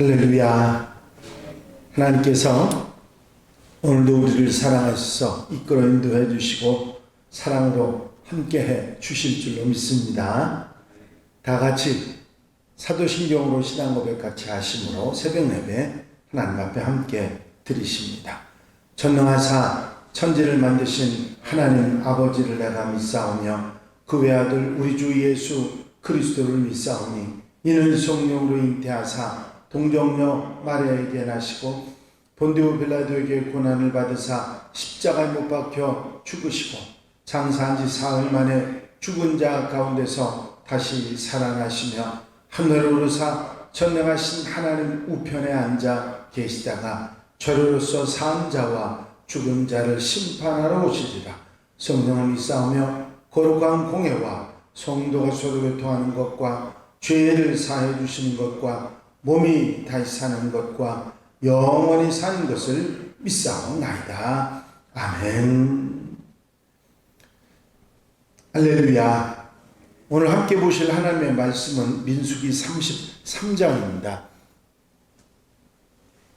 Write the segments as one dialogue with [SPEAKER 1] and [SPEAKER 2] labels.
[SPEAKER 1] 할렐루야. 하나님께서 오늘도 우리를 사랑하셔서 이끌어 인도해 주시고 사랑으로 함께해 주실 줄로 믿습니다. 다 같이 사도신경으로 신앙 고백 같이 하심으로 새벽 예배 하나님 앞에 함께 드리십니다. 전능하사 천지를 만드신 하나님 아버지를 내가 믿사오며 그 외아들 우리 주 예수 그리스도를 믿사오니 이는 성령으로 잉태하사 동정녀 마리아에게 나시고 본디오 빌라도에게 고난을 받으사 십자가에 못 박혀 죽으시고 장사한 지 사흘 만에 죽은 자 가운데서 다시 살아나시며 하늘로 오르사 전능하신 하나님 우편에 앉아 계시다가 저로서 산 자와 죽은 자를 심판하러 오시리라. 성령을 믿사오며 거룩한 공회와 성도가 서로 교통하는 것과 죄를 사해 주시는 것과 몸이 다시 사는 것과 영원히 사는 것을 믿사옵나이다. 아멘. 할렐루야. 오늘 함께 보실 하나님의 말씀은 민수기 33장입니다.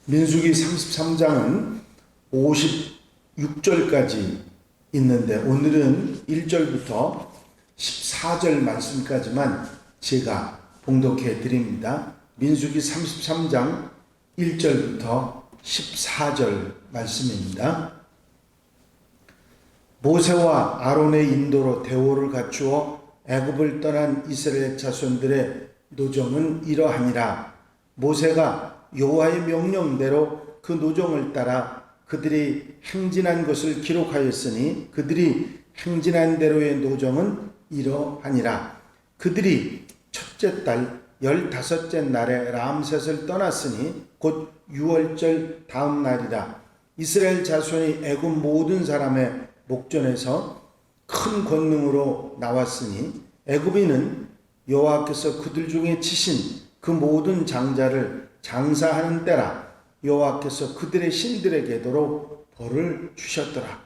[SPEAKER 1] 민수기 33장은 56절까지 있는데 오늘은 1절부터 14절 말씀까지만 제가 봉독해 드립니다. 민수기 33장 1절부터 14절 말씀입니다. 모세와 아론의 인도로 대오를 갖추어 애굽을 떠난 이스라엘 자손들의 노정은 이러하니라. 모세가 여호와의 명령대로 그 노정을 따라 그들이 행진한 것을 기록하였으니 그들이 행진한 대로의 노정은 이러하니라. 그들이 첫째 달 15째 날에 람셋을 떠났으니 곧 6월절 다음 날이라. 이스라엘 자손이 애굽 모든 사람의 목전에서 큰 권능으로 나왔으니 애굽인은 여호와께서 그들 중에 치신 그 모든 장자를 장사하는 때라. 여호와께서 그들의 신들에게도 벌을 주셨더라.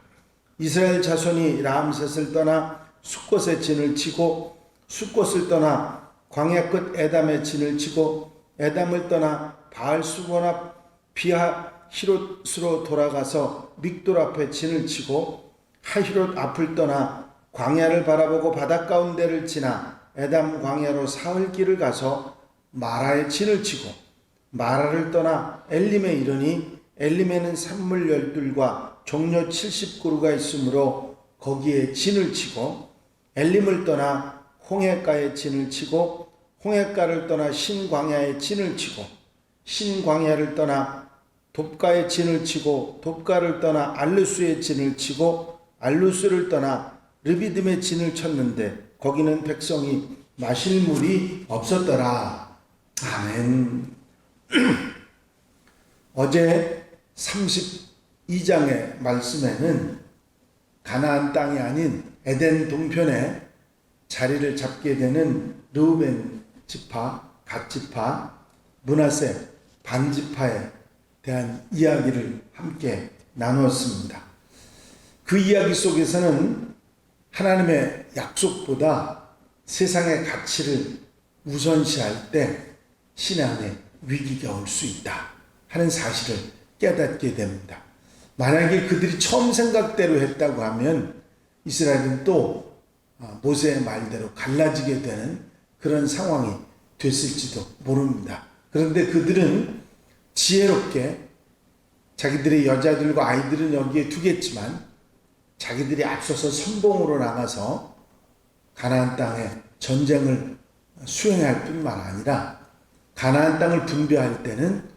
[SPEAKER 1] 이스라엘 자손이 람셋을 떠나 숫곳에 진을 치고 숫곳을 떠나 광야 끝 에담에 진을 치고 에담을 떠나 바알수본 앞 비하히롯으로 돌아가서 믹돌 앞에 진을 치고 하히롯 앞을 떠나 광야를 바라보고 바닷 가운데를 지나 에담 광야로 사흘 길을 가서 마라에 진을 치고 마라를 떠나 엘림에 이르니 엘림에는 산물 12과 종려 70그루가 있으므로 거기에 진을 치고 엘림을 떠나 홍해가에 진을 치고 홍해가를 떠나 신광야에 진을 치고 신광야를 떠나 돕가에 진을 치고 돕가를 떠나 알루스에 진을 치고 알루스를 떠나 르비딤에 진을 쳤는데 거기는 백성이 마실 물이 없었더라. 아멘. 어제 32장의 말씀에는 가나안 땅이 아닌 에덴 동편에 자리를 잡게 되는 르우벤 지파, 갓 지파, 므낫세 반 지파에 대한 이야기를 함께 나누었습니다. 그 이야기 속에서는 하나님의 약속보다 세상의 가치를 우선시할 때 신앙에 위기가 올 수 있다 하는 사실을 깨닫게 됩니다. 만약에 그들이 처음 생각대로 했다고 하면 이스라엘은 또 모세의 말대로 갈라지게 되는 그런 상황이 됐을지도 모릅니다. 그런데 그들은 지혜롭게 자기들의 여자들과 아이들은 여기에 두겠지만 자기들이 앞서서 선봉으로 나가서 가나안 땅에 전쟁을 수행할 뿐만 아니라 가나안 땅을 분배할 때는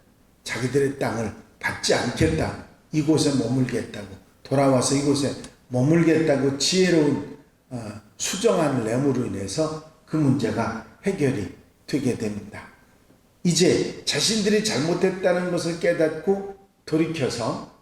[SPEAKER 1] 자기들의 땅을 받지 않겠다, 이곳에 머물겠다고, 돌아와서 이곳에 머물겠다고 지혜로운 수정한 렘으로 인해서 그 문제가 해결이 되게 됩니다. 이제 자신들이 잘못했다는 것을 깨닫고 돌이켜서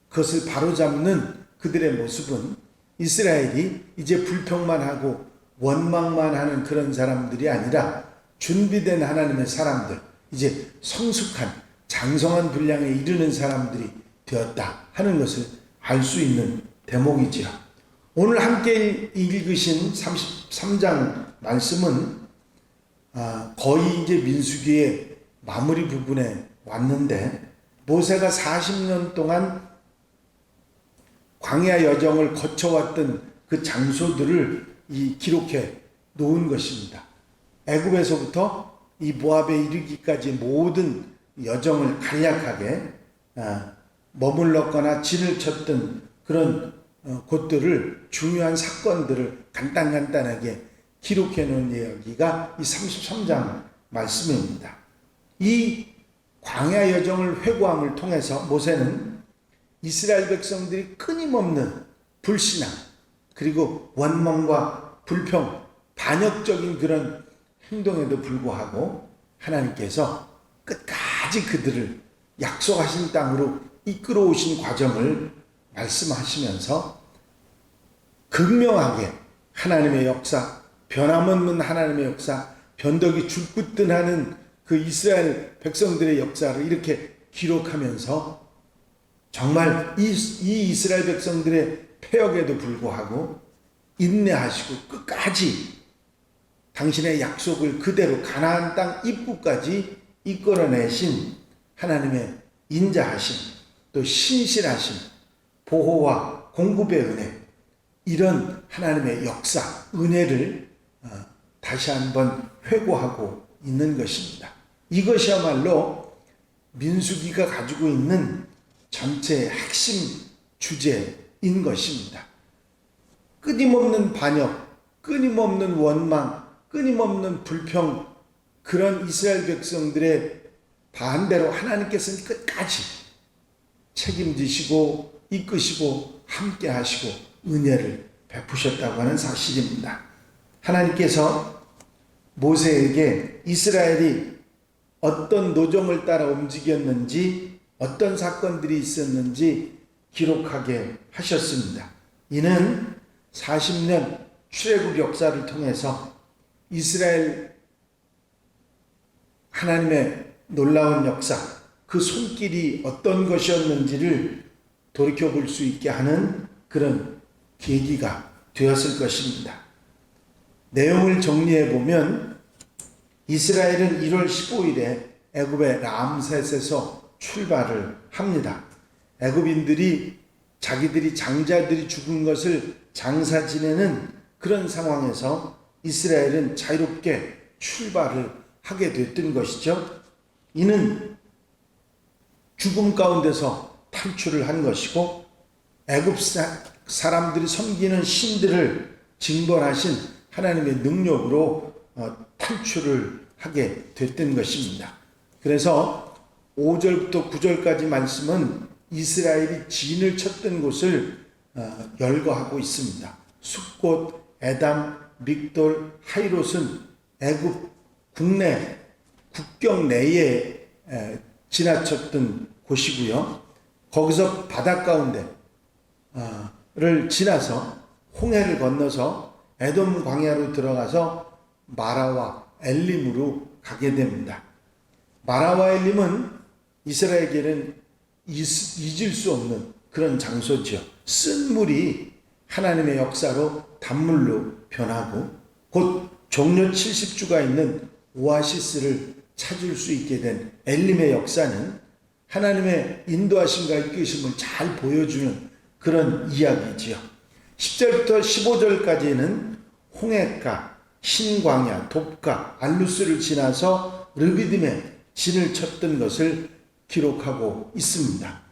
[SPEAKER 1] 그것을 바로잡는 그들의 모습은 이스라엘이 이제 불평만 하고 원망만 하는 그런 사람들이 아니라 준비된 하나님의 사람들, 이제 성숙한 장성한 분량에 이르는 사람들이 되었다 하는 것을 알 수 있는 대목이지요. 오늘 함께 읽으신 33장 말씀은 거의 이제 민수기의 마무리 부분에 왔는데, 모세가 40년 동안 광야 여정을 거쳐왔던 그 장소들을 기록해 놓은 것입니다. 애굽에서부터 이 모압에 이르기까지 모든 여정을 간략하게 머물렀거나 진을 쳤던 그런 곳들을, 중요한 사건들을 간단하게 기록해 놓은 이야기가 이 33장 말씀입니다. 이 광야 여정을 회고함을 통해서 모세는 이스라엘 백성들이 끊임없는 불신앙, 그리고 원망과 불평, 반역적인 그런 행동에도 불구하고 하나님께서 끝까지 그들을 약속하신 땅으로 이끌어 오신 과정을 말씀하시면서 극명하게 하나님의 역사, 변함없는 하나님의 역사, 변덕이 줄긋든하는 그 이스라엘 백성들의 역사를 이렇게 기록하면서 정말 이 이스라엘 백성들의 패역에도 불구하고 인내하시고 끝까지 당신의 약속을 그대로 가나안 땅 입구까지 이끌어내신 하나님의 인자하심, 또 신실하심, 보호와 공급의 은혜, 이런 하나님의 역사, 은혜를 다시 한번 회고하고 있는 것입니다. 이것이야말로 민수기가 가지고 있는 전체의 핵심 주제인 것입니다. 끊임없는 반역, 끊임없는 원망, 끊임없는 불평, 그런 이스라엘 백성들의 반대로 하나님께서는 끝까지 책임지시고 이끄시고 함께 하시고 은혜를 베푸셨다고 하는 사실입니다. 하나님께서 모세에게 이스라엘이 어떤 노정을 따라 움직였는지, 어떤 사건들이 있었는지 기록하게 하셨습니다. 이는 40년 출애굽 역사를 통해서 이스라엘 하나님의 놀라운 역사, 그 손길이 어떤 것이었는지를 돌이켜볼 수 있게 하는 그런 계기가 되었을 것입니다. 내용을 정리해 보면 이스라엘은 1월 15일에 애굽의 람셋에서 출발을 합니다. 애굽인들이 자기들이 장자들이 죽은 것을 장사 지내는 그런 상황에서 이스라엘은 자유롭게 출발을 하게 됐던 것이죠. 이는 죽음 가운데서 탈출을 한 것이고, 애굽 사람들이 섬기는 신들을 징벌하신 하나님의 능력으로 탈출을 하게 됐던 것입니다. 그래서 5절부터 9절까지 말씀은 이스라엘이 진을 쳤던 곳을 열거하고 있습니다. 숫곳, 에담, 믹돌, 하이롯은 애굽 국내, 국경 내에 지나쳤던 곳이고요. 거기서 바다 가운데를 지나서 홍해를 건너서 에돔 광야로 들어가서 마라와 엘림으로 가게 됩니다. 마라와 엘림은 이스라엘에게는 잊을 수 없는 그런 장소죠. 쓴 물이 하나님의 역사로 단물로 변하고 곧 종려 70주가 있는 오아시스를 찾을 수 있게 된 엘림의 역사는 하나님의 인도하심과 이끄심을 잘 보여주는 그런 이야기지요. 10절부터 15절까지는 홍해가, 신광야, 돕가, 알루스를 지나서 르비딤에 진을 쳤던 것을 기록하고 있습니다.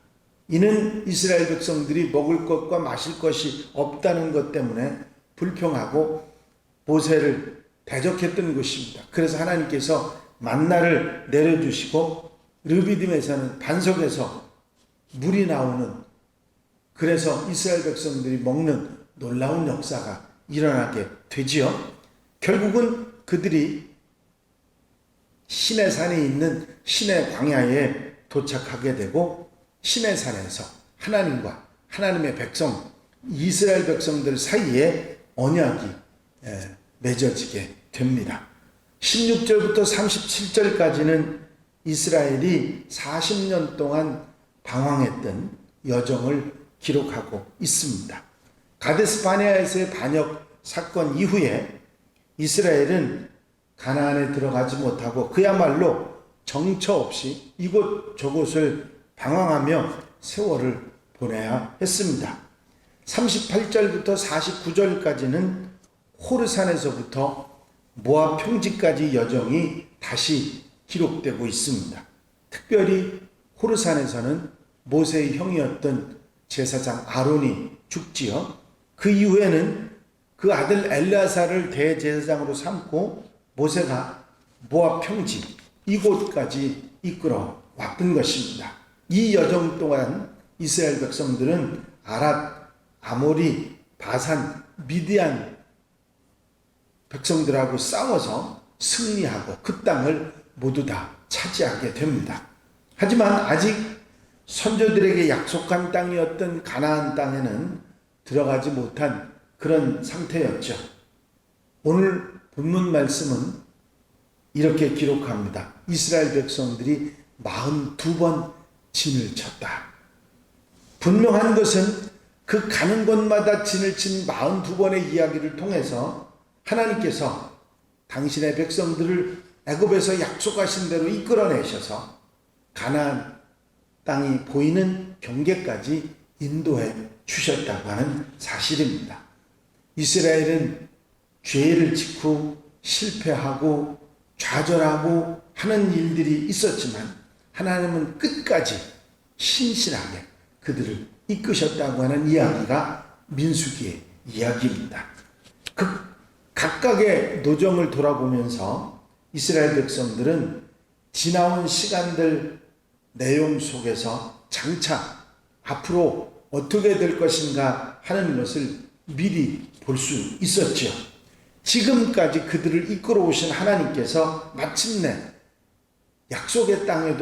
[SPEAKER 1] 이는 이스라엘 백성들이 먹을 것과 마실 것이 없다는 것 때문에 불평하고 모세를 대적했던 것입니다. 그래서 하나님께서 만나를 내려주시고 르비딤에서는 반석에서 물이 나오는, 그래서 이스라엘 백성들이 먹는 놀라운 역사가 일어나게 되지요. 결국은 그들이 시내산에 있는 시내 광야에 도착하게 되고, 시내산에서 하나님과 하나님의 백성, 이스라엘 백성들 사이에 언약이 맺어지게 됩니다. 16절부터 37절까지는 이스라엘이 40년 동안 방황했던 여정을 기록하고 있습니다. 가데스 바네아에서의 반역 사건 이후에 이스라엘은 가나안에 들어가지 못하고 그야말로 정처 없이 이곳 저곳을 방황하며 세월을 보내야 했습니다. 38절부터 49절까지는 호르산에서부터 모압 평지까지 여정이 다시 기록되고 있습니다. 특별히 호르산에서는 모세의 형이었던 제사장 아론이 죽지요. 그 이후에는 그 아들 엘르아사를 대제사장으로 삼고 모세가 모압 평지 이곳까지 이끌어 왔던 것입니다. 이 여정 동안 이스라엘 백성들은 아랏, 아모리, 바산, 미디안 백성들하고 싸워서 승리하고 그 땅을 모두 다 차지하게 됩니다. 하지만 아직 선조들에게 약속한 땅이었던 가나안 땅에는 들어가지 못한 그런 상태였죠. 오늘 본문 말씀은 이렇게 기록합니다. 이스라엘 백성들이 42번 진을 쳤다. 분명한 것은 그 가는 곳마다 진을 친 42번의 이야기를 통해서 하나님께서 당신의 백성들을 애굽에서 약속하신 대로 이끌어내셔서 가나안 땅이 보이는 경계까지 인도해 주셨다고 하는 사실입니다. 이스라엘은 죄를 짓고 실패하고 좌절하고 하는 일들이 있었지만 하나님은 끝까지 신실하게 그들을 이끄셨다고 하는 이야기가 민수기의 이야기입니다. 그 각각의 노정을 돌아보면서 이스라엘 백성들은 지나온 시간들 내용 속에서 장차 앞으로 어떻게 될 것인가 하는 것을 미리 볼 수 있었죠. 지금까지 그들을 이끌어 오신 하나님께서 마침내 약속의 땅에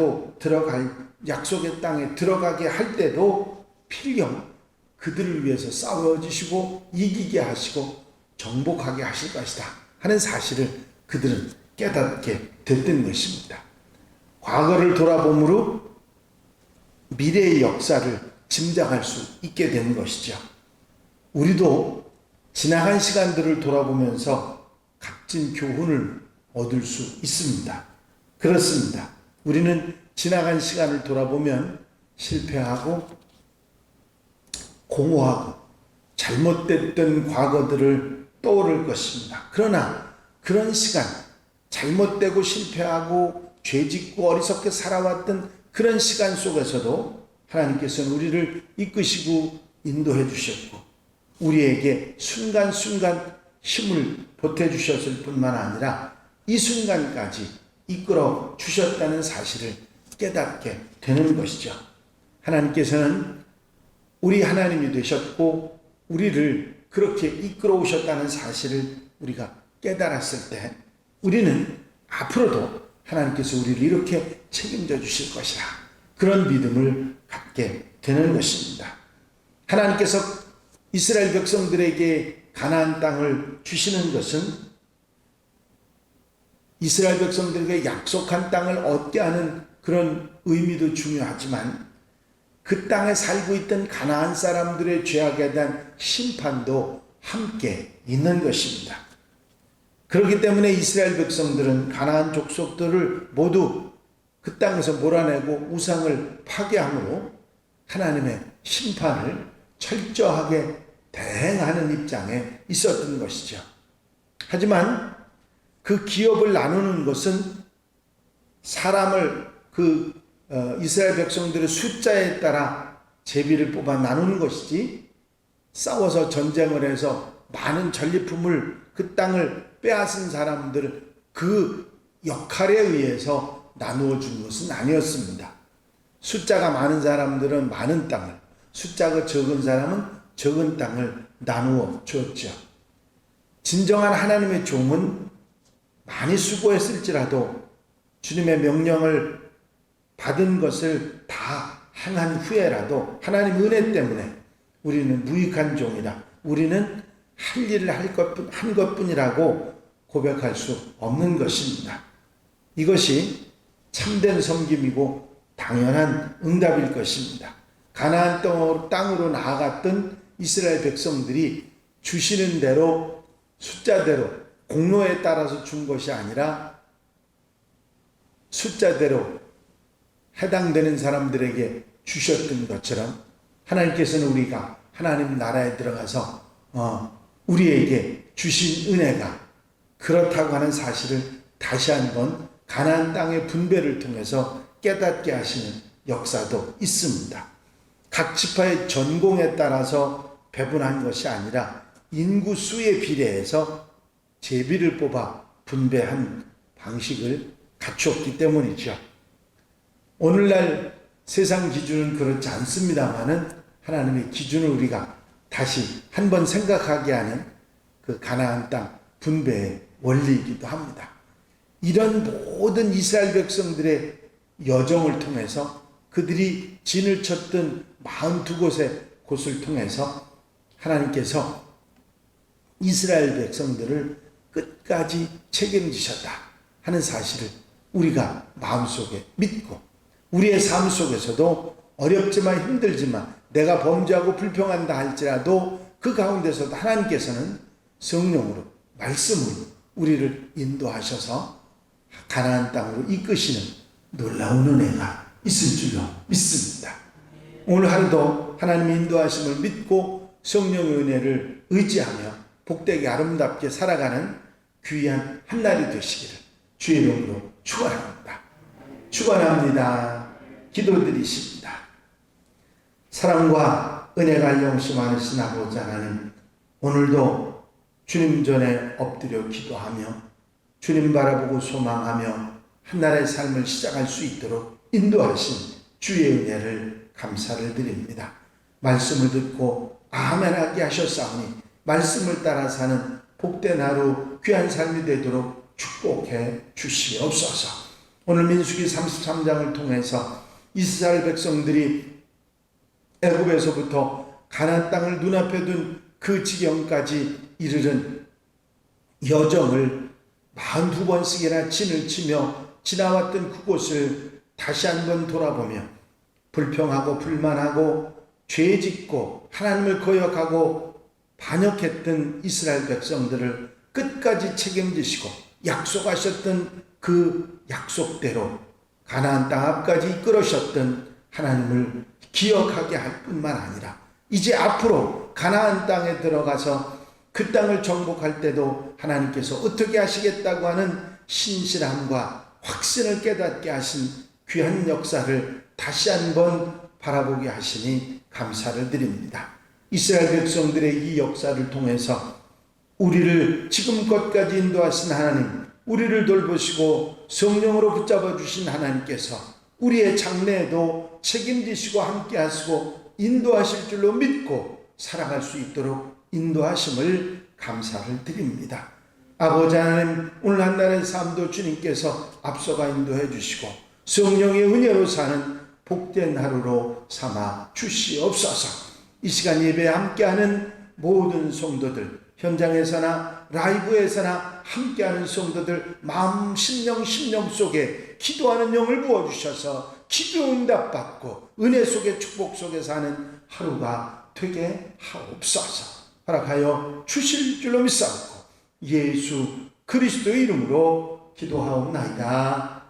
[SPEAKER 1] 들어가게 할 때도 필경 그들을 위해서 싸워주시고 이기게 하시고 정복하게 하실 것이다 하는 사실을 그들은 깨닫게 됐던 것입니다. 과거를 돌아봄으로 미래의 역사를 짐작할 수 있게 된 것이죠. 우리도 지나간 시간들을 돌아보면서 값진 교훈을 얻을 수 있습니다. 그렇습니다. 우리는 지나간 시간을 돌아보면 실패하고 공허하고 잘못됐던 과거들을 떠오를 것입니다. 그러나 그런 시간, 잘못되고 실패하고 죄짓고 어리석게 살아왔던 그런 시간 속에서도 하나님께서는 우리를 이끄시고 인도해 주셨고 우리에게 순간순간 힘을 보태주셨을 뿐만 아니라 이 순간까지 이끌어 주셨다는 사실을 깨닫게 되는 것이죠. 하나님께서는 우리 하나님이 되셨고 우리를 그렇게 이끌어 오셨다는 사실을 우리가 깨달았을 때 우리는 앞으로도 하나님께서 우리를 이렇게 책임져 주실 것이라 그런 믿음을 갖게 되는 것입니다. 하나님께서 이스라엘 백성들에게 가나안 땅을 주시는 것은 이스라엘 백성들에게 약속한 땅을 얻게 하는 그런 의미도 중요하지만 그 땅에 살고 있던 가나안 사람들의 죄악에 대한 심판도 함께 있는 것입니다. 그렇기 때문에 이스라엘 백성들은 가나안 족속들을 모두 그 땅에서 몰아내고 우상을 파괴함으로 하나님의 심판을 철저하게 대행하는 입장에 있었던 것이죠. 하지만 그 기업을 나누는 것은 사람을 이스라엘 백성들의 숫자에 따라 제비를 뽑아 나누는 것이지 싸워서 전쟁을 해서 많은 전리품을 그 땅을 빼앗은 사람들을 그 역할에 의해서 나누어 준 것은 아니었습니다. 숫자가 많은 사람들은 많은 땅을, 숫자가 적은 사람은 적은 땅을 나누어 줬죠. 진정한 하나님의 종은 많이 수고했을지라도 주님의 명령을 받은 것을 다 행한 후에라도 하나님 은혜 때문에 우리는 무익한 종이다. 우리는 할 일을 한 것뿐이라고 고백할 수 없는 것입니다. 이것이 참된 섬김이고 당연한 응답일 것입니다. 가나안 땅으로 나아갔던 이스라엘 백성들이 주시는 대로 숫자대로 공로에 따라서 준 것이 아니라 숫자대로 해당되는 사람들에게 주셨던 것처럼 하나님께서는 우리가 하나님 나라에 들어가서 우리에게 주신 은혜가 그렇다고 하는 사실을 다시 한번 가나안 땅의 분배를 통해서 깨닫게 하시는 역사도 있습니다. 각 지파의 전공에 따라서 배분한 것이 아니라 인구 수에 비례해서 제비를 뽑아 분배한 방식을 갖추었기 때문이죠. 오늘날 세상 기준은 그렇지 않습니다만은 하나님의 기준을 우리가 다시 한번 생각하게 하는 그 가나안 땅 분배의 원리이기도 합니다. 이런 모든 이스라엘 백성들의 여정을 통해서 그들이 진을 쳤던 42곳의 곳을 통해서 하나님께서 이스라엘 백성들을 끝까지 책임지셨다 하는 사실을 우리가 마음속에 믿고 우리의 삶 속에서도 어렵지만 힘들지만 내가 범죄하고 불평한다 할지라도 그 가운데서도 하나님께서는 성령으로 말씀으로 우리를 인도하셔서 가나안 땅으로 이끄시는 놀라운 은혜가 있을 줄로 믿습니다. 오늘 하루도 하나님의 인도하심을 믿고 성령의 은혜를 의지하며 복되게 아름답게 살아가는 귀한 한날이 되시기를 주의 이름으로 축원합니다. 축원합니다. 기도드리십니다. 사랑과 은혜가 한량없이 많으신 아버지 하나님, 오늘도 주님 전에 엎드려 기도하며 주님 바라보고 소망하며 한나라의 삶을 시작할 수 있도록 인도하신 주의 은혜를 감사를 드립니다. 말씀을 듣고 아멘하게 하셨사오니 말씀을 따라 사는 복된 하루 귀한 삶이 되도록 축복해 주시옵소서. 오늘 민수기 33장을 통해서 이스라엘 백성들이 애굽에서부터 가나안 땅을 눈앞에 둔 그 지경까지 이르는 여정을 42번씩이나 진을 치며 지나왔던 그곳을 다시 한번 돌아보며 불평하고 불만하고 죄짓고 하나님을 거역하고 반역했던 이스라엘 백성들을 끝까지 책임지시고 약속하셨던 그 약속대로 가나안 땅 앞까지 이끌으셨던 하나님을 기억하게 할 뿐만 아니라 이제 앞으로 가나안 땅에 들어가서 그 땅을 정복할 때도 하나님께서 어떻게 하시겠다고 하는 신실함과 확신을 깨닫게 하신 귀한 역사를 다시 한번 바라보게 하시니 감사를 드립니다. 이스라엘 백성들의 이 역사를 통해서 우리를 지금껏까지 인도하신 하나님, 우리를 돌보시고 성령으로 붙잡아 주신 하나님께서 우리의 장래에도 책임지시고 함께 하시고 인도하실 줄로 믿고 살아갈 수 있도록 인도하심을 감사를 드립니다. 아버지 하나님, 오늘 한날의 삶도 주님께서 앞서가 인도해 주시고 성령의 은혜로 사는 복된 하루로 삼아 주시옵소서. 이 시간 예배에 함께하는 모든 성도들, 현장에서나 라이브에서나 함께하는 성도들 마음 심령 속에 기도하는 영을 부어주셔서 기도 응답받고 은혜 속에 축복 속에 사는 하루가 되게 하옵소서. 허락하여 주실 줄로 믿사옵고 예수 그리스도의 이름으로 기도하옵나이다.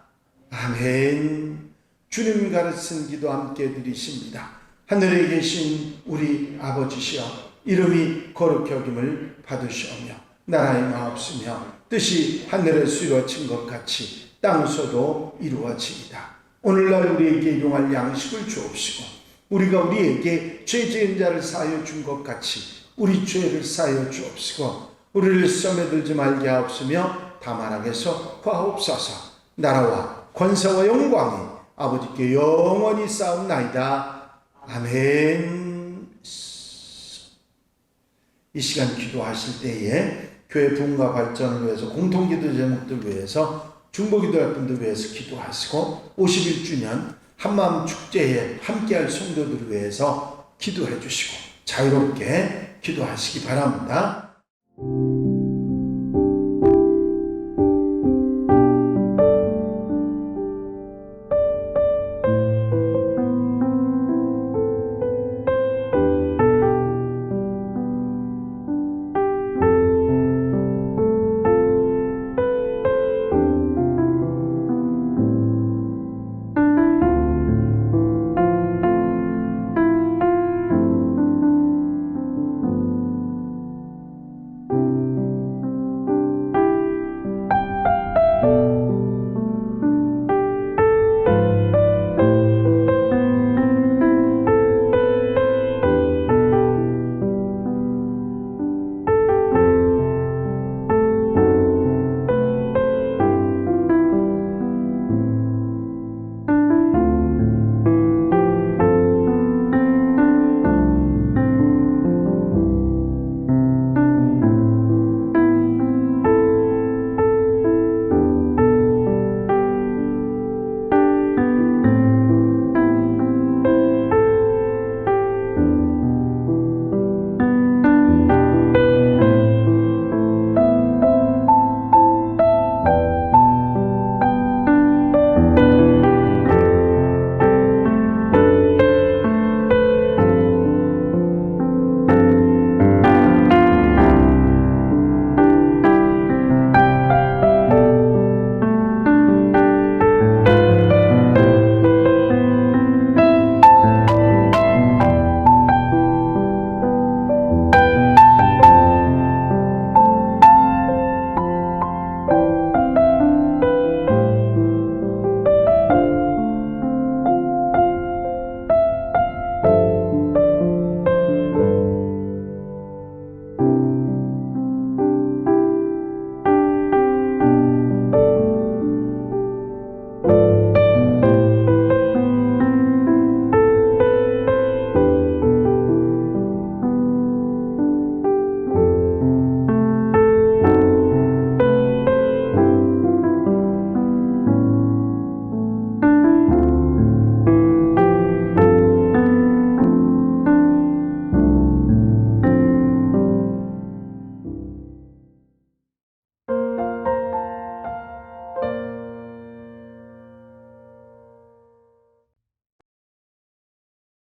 [SPEAKER 1] 아멘. 주님 가르친 기도 함께 드리십니다. 하늘에 계신 우리 아버지시여, 이름이 거룩히 여김을 받으시오며 나라의 마옵시며 뜻이 하늘에서 이루어진 것 같이 땅에서도 이루어지이다. 오늘날 우리에게 일용할 양식을 주옵시고 우리가 우리에게 죄 지은 자를 사하여 준 것 같이 우리 죄를 사하여 주옵시고 우리를 시험에 들지 말게 하옵시며 다만 악에서 구하옵소서. 나라와 권세와 영광이 아버지께 영원히 쌓옵나이다. 아멘. 이 시간 기도하실 때에 교회 부흥과 발전을 위해서 공통기도 제목들 위해서 중보기도할 분들 위해서 기도하시고 51주년 한마음 축제에 함께할 성도들을 위해서 기도해 주시고 자유롭게 기도하시기 바랍니다.